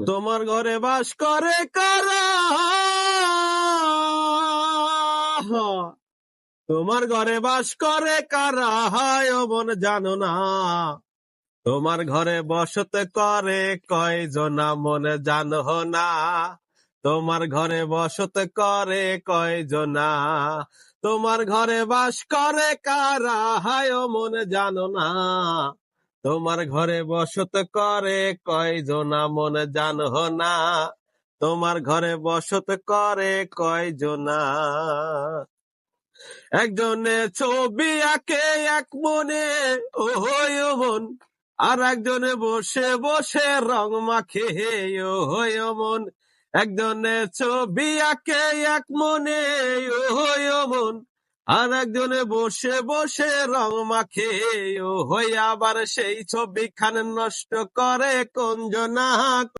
তোমার ঘরে বাস করে কারা? তোমার ঘরে বাস করে কারা? হায় ও মন জানো না। তোমার ঘরে বসত করে কয়জনা মন জানো না। তোমার ঘরে বসত করে কয়জনা। তোমার ঘরে বাস করে কারা? হায় ও মন জানো না। তোমার ঘরে বসত করে কয়জনা মন জানো না। তোমার ঘরে বসত করে কয়জনা। একজনে ছবি আঁকে এক মনে, ও মন। আর একজনে বসে বসে রং মাখে, ও মন। একজনে ছবি আঁকে এক মনে, ও মন। আর একজনে বসে বসে রং মাখে, আবার সেই ছবি খান নষ্ট করে কোন জনা।